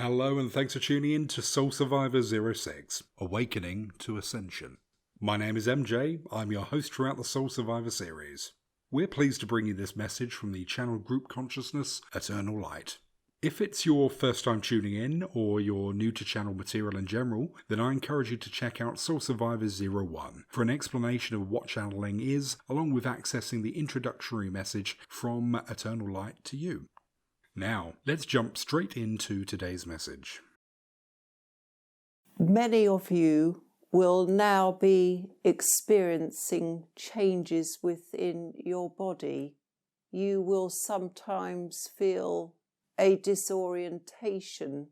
Hello and thanks for tuning in to SoulSurvivor 06, Awakening to Ascension. My name is MJ, I'm your host throughout the SoulSurvivor series. We're pleased to bring you this message from the channel Group Consciousness, Eternal Light. If it's your first time tuning in, or you're new to channel material in general, then I encourage you to check out SoulSurvivor 01 for an explanation of what channeling is, along with accessing the introductory message from Eternal Light to you. Now, let's jump straight into today's message. Many of you will now be experiencing changes within your body. You will sometimes feel a disorientation,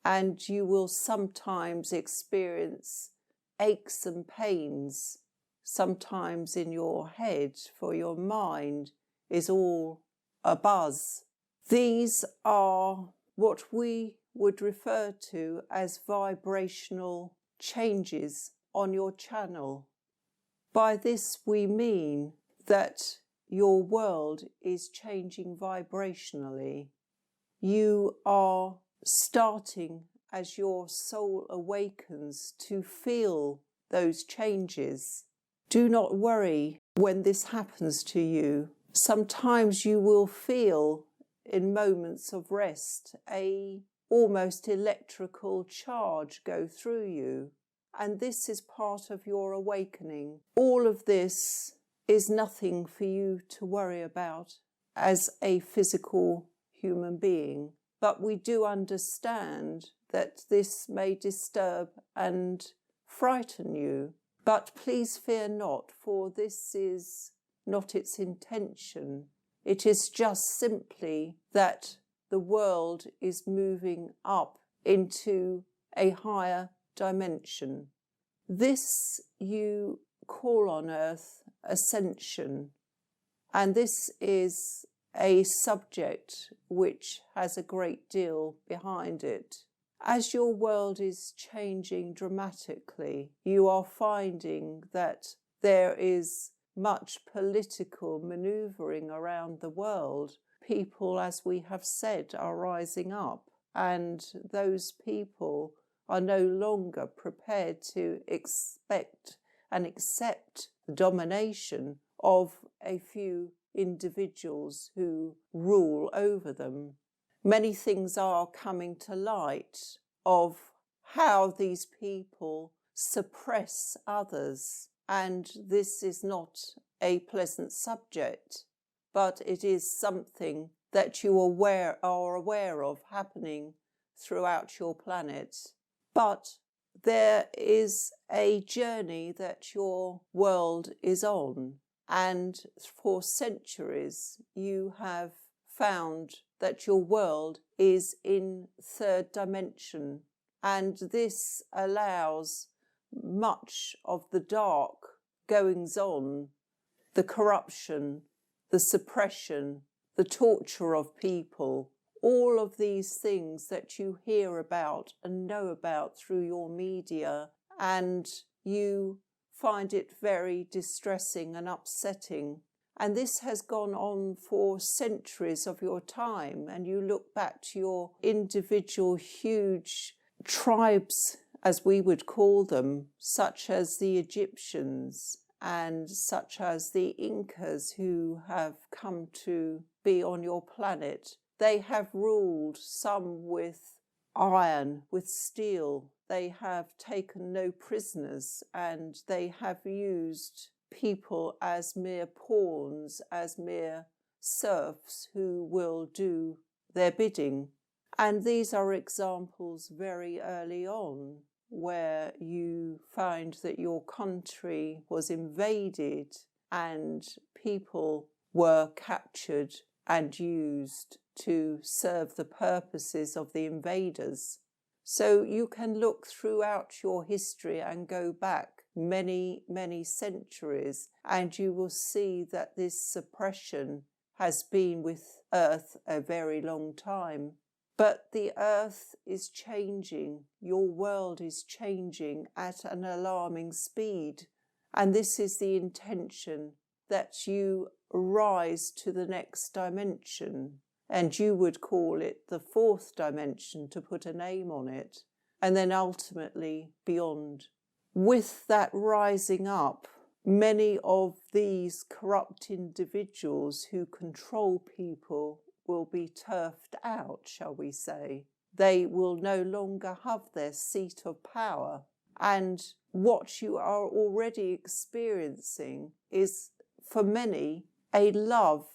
and you will sometimes experience aches and pains, sometimes in your head, for your mind is all abuzz. These are what we would refer to as vibrational changes on your channel. By this we mean that your world is changing vibrationally. You are starting, as your soul awakens, to feel those changes. Do not worry when this happens to you. Sometimes you will feel in moments of rest a almost electrical charge go through you, and this is part of your awakening. All of this is nothing for you to worry about as a physical human being, but we do understand that this may disturb and frighten you, but please fear not, for this is not its intention. It is just simply that the world is moving up into a higher dimension. This you call on earth Ascension, and this is a subject which has a great deal behind it. As your world is changing dramatically, you are finding that there is much political manoeuvring around the world. People, as we have said, are rising up, and those people are no longer prepared to expect and accept the domination of a few individuals who rule over them. Many things are coming to light of how these people suppress others. And this is not a pleasant subject, but it is something that you are aware of happening throughout your planet. But there is a journey that your world is on, and for centuries you have found that your world is in third dimension, and this allows much of the dark goings on, the corruption, the suppression, the torture of people, all of these things that you hear about and know about through your media, and you find it very distressing and upsetting. And this has gone on for centuries of your time, and you look back to your individual huge tribes, as we would call them, such as the Egyptians and such as the Incas who have come to be on your planet. They have ruled, some with iron, with steel. They have taken no prisoners, and they have used people as mere pawns, as mere serfs who will do their bidding. And these are examples very early on, where you find that your country was invaded and people were captured and used to serve the purposes of the invaders. So you can look throughout your history and go back many, many centuries, and you will see that this suppression has been with Earth a very long time. But the earth is changing, your world is changing at an alarming speed. And this is the intention, that you rise to the next dimension. and you would call it the fourth dimension to put a name on it, and then ultimately beyond. With that rising up, many of these corrupt individuals who control people will be turfed out, shall we say. They will no longer have their seat of power. And what you are already experiencing is, for many, a love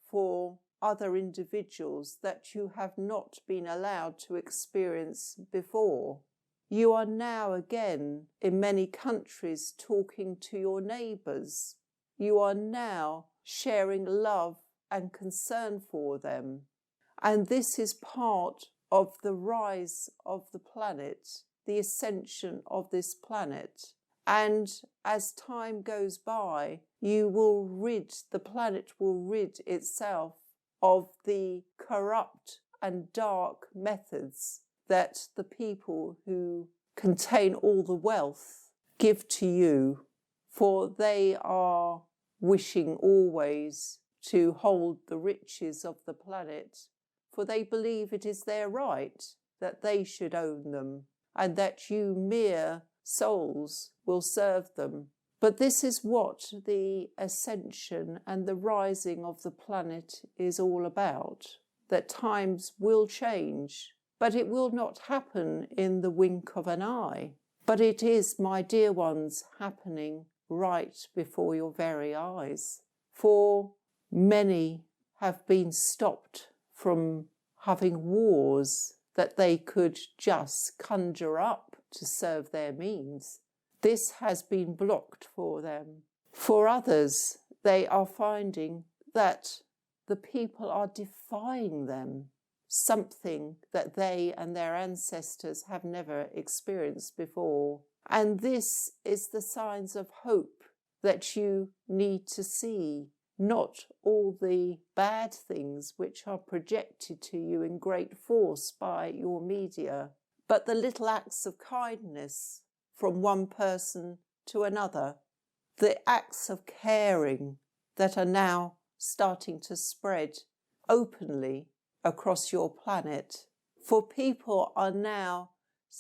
for other individuals that you have not been allowed to experience before. You are now again, in many countries, talking to your neighbours. You are now sharing love and concern for them. And this is part of the rise of the planet, the ascension of this planet. And as time goes by, the planet will rid itself of the corrupt and dark methods that the people who contain all the wealth give to you, for they are wishing always to hold the riches of the planet, for they believe it is their right that they should own them, and that you mere souls will serve them. But this is what the ascension and the rising of the planet is all about, that times will change, but it will not happen in the wink of an eye. But it is, my dear ones, happening right before your very eyes. For many have been stopped from having wars that they could just conjure up to serve their means. This has been blocked for them. For others, they are finding that the people are defying them, something that they and their ancestors have never experienced before. And this is the signs of hope that you need to see, not all the bad things which are projected to you in great force by your media, but the little acts of kindness from one person to another, the acts of caring that are now starting to spread openly across your planet. For people are now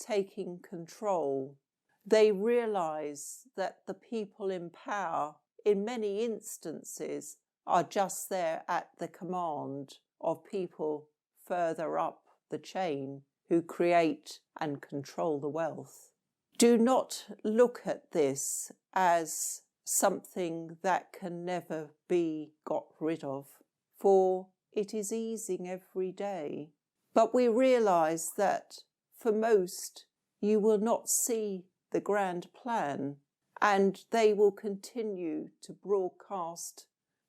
taking control. They realize that the people in power, in many instances, are just there at the command of people further up the chain who create and control the wealth. Do not look at this as something that can never be got rid of, for it is easing every day. But we realize that for most, you will not see the grand plan, and they will continue to broadcast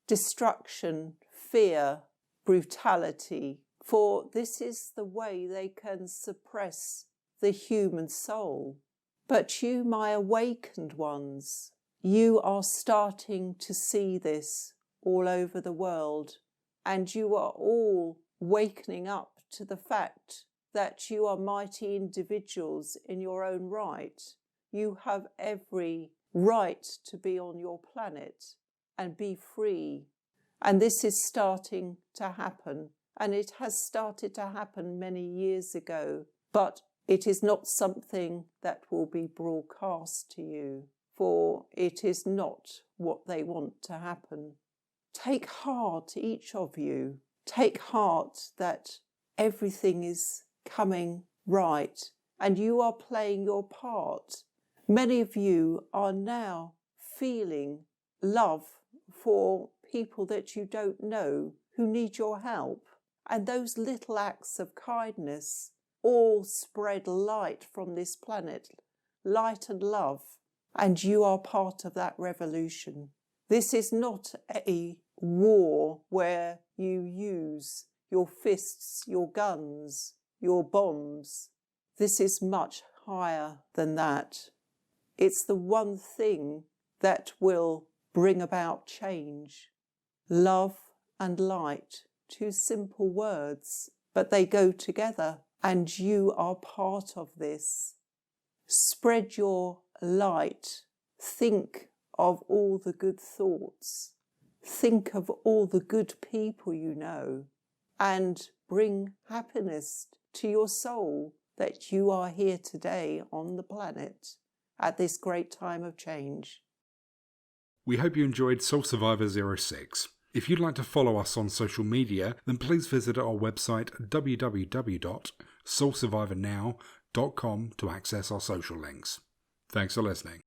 destruction, fear, brutality, for this is the way they can suppress the human soul. But you, my awakened ones, you are starting to see this all over the world, and you are all wakening up to the fact that you are mighty individuals in your own right. You have every right to be on your planet and be free. And this is starting to happen, and it has started to happen many years ago, but it is not something that will be broadcast to you, for it is not what they want to happen. Take heart, each of you. Take heart that everything is coming right, and you are playing your part. Many of you are now feeling love for people that you don't know who need your help, and those little acts of kindness all spread light from this planet, light and love, and you are part of that revolution. This is not a war where you use your fists, your guns, your bombs. This is much higher than that. It's the one thing that will bring about change. Love and light, two simple words, but they go together, and you are part of this. Spread your light. Think of all the good thoughts. Think of all the good people you know. and bring happiness to your soul that you are here today on the planet at this great time of change. We hope you enjoyed SoulSurvivor 06. If you'd like to follow us on social media, then please visit our website www.soulsurvivornow.com to access our social links. Thanks for listening.